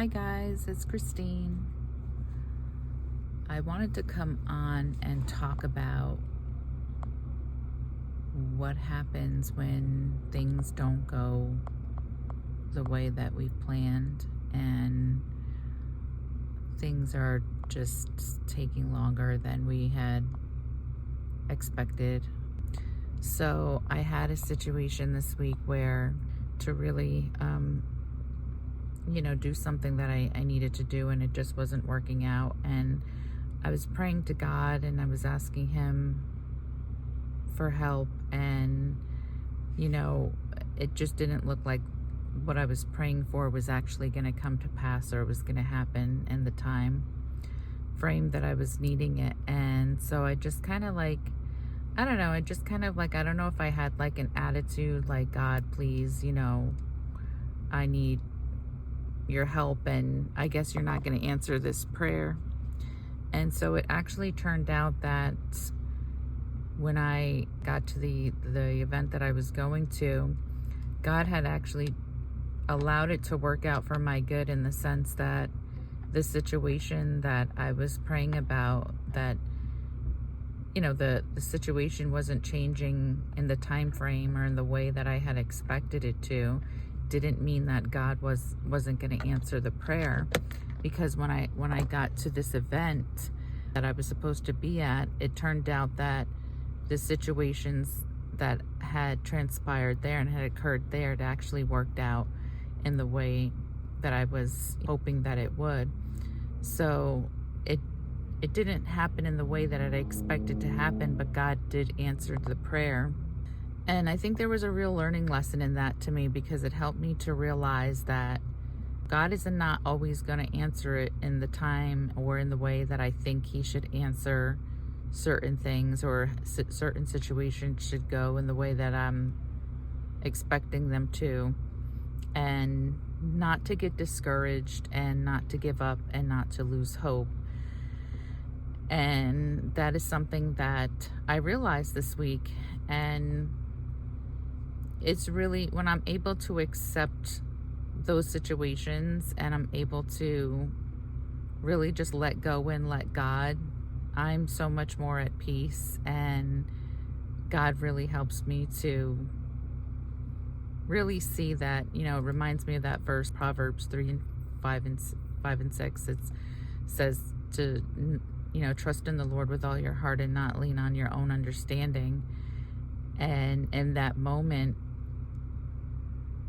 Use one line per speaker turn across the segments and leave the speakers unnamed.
Hi guys, it's Christine. I wanted to come on and talk about what happens when things don't go the way that we've planned and things are just taking longer than we had expected. So I had a situation this week where to really do something that I needed to do, and it just wasn't working out. And I was praying to God and I was asking him for help, and it just didn't look like what I was praying for was actually going to come to pass, or was going to happen in the time frame that I was needing it. And so I just kind of I don't know, I don't know if I had like an attitude like, God, please, I need your help, and I guess you're not going to answer this prayer. And so it actually turned out that when I got to the event that I was going to, God had actually allowed it to work out for my good, in the sense that the situation that I was praying about, that the situation wasn't changing in the time frame or in the way that I had expected it to, didn't mean that God wasn't going to answer the prayer. Because when I got to this event that I was supposed to be at, it turned out that the situations that had transpired there and had occurred there had actually worked out in the way that I was hoping that it would. So it didn't happen in the way that I'd expected to happen, but God did answer the prayer. And I think there was a real learning lesson in that to me, because it helped me to realize that God is not always going to answer it in the time or in the way that I think he should answer certain things, or certain situations should go in the way that I'm expecting them to. And not to get discouraged, and not to give up, and not to lose hope. And that is something that I realized this week. And it's really when I'm able to accept those situations, and I'm able to really just let go and let God, I'm so much more at peace. And God really helps me to really see that, it reminds me of that verse, Proverbs 3:5 and 6. It says to, trust in the Lord with all your heart and not lean on your own understanding. And in that moment,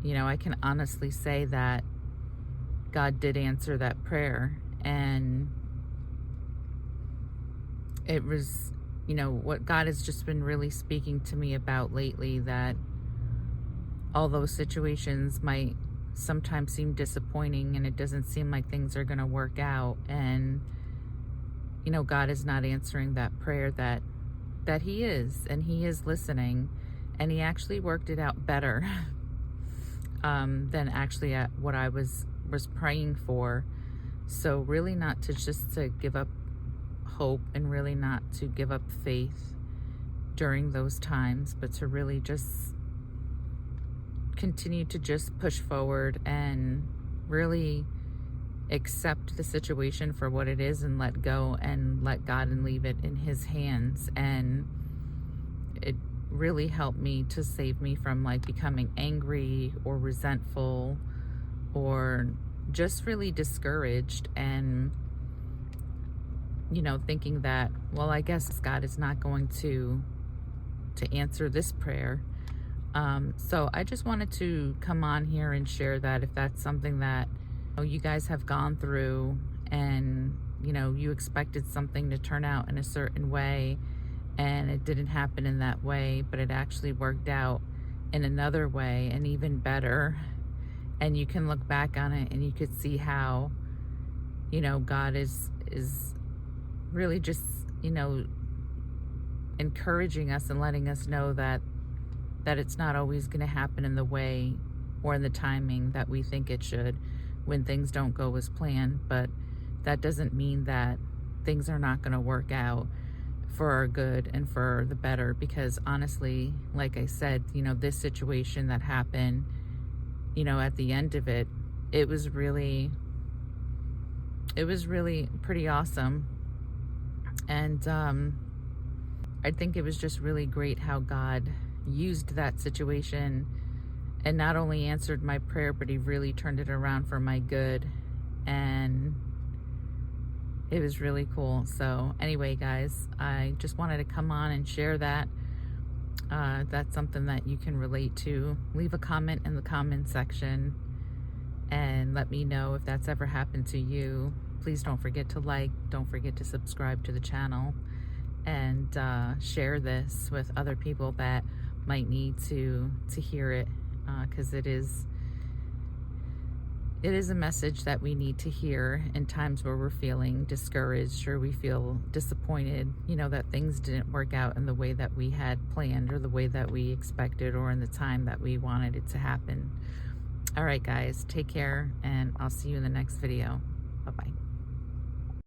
I can honestly say that God did answer that prayer. And it was, what God has just been really speaking to me about lately, that all those situations might sometimes seem disappointing, and it doesn't seem like things are going to work out. And, God is not answering that prayer that he is, and he is listening, and he actually worked it out better than actually at what I was praying for. So really not to just to give up hope, and really not to give up faith during those times, but to really just continue to just push forward and really accept the situation for what it is, and let go and let God, and leave it in his hands. And it really helped me to save me from becoming angry or resentful, or just really discouraged, and thinking that, well, I guess God is not going to answer this prayer. So I just wanted to come on here and share that, if that's something that you guys have gone through, and you expected something to turn out in a certain way, and it didn't happen in that way, but it actually worked out in another way, and even better. And you can look back on it, and you could see how God is really just encouraging us, and letting us know that it's not always going to happen in the way or in the timing that we think it should, when things don't go as planned. But that doesn't mean that things are not going to work out for our good and for the better. Because honestly, like I said, this situation that happened, at the end of it, it was really it was really pretty awesome. And I think it was just really great how God used that situation and not only answered my prayer, but he really turned it around for my good. And it was really cool. So anyway, guys, I just wanted to come on and share that. That's something that you can relate to. Leave a comment in the comment section and let me know if that's ever happened to you. Please don't forget to like, don't forget to subscribe to the channel, and share this with other people that might need to hear it, because it is a message that we need to hear in times where we're feeling discouraged or we feel disappointed, you know, that things didn't work out in the way that we had planned or the way that we expected or in the time that we wanted it to happen. All right, guys, take care, and I'll see you in the next video. Bye-bye.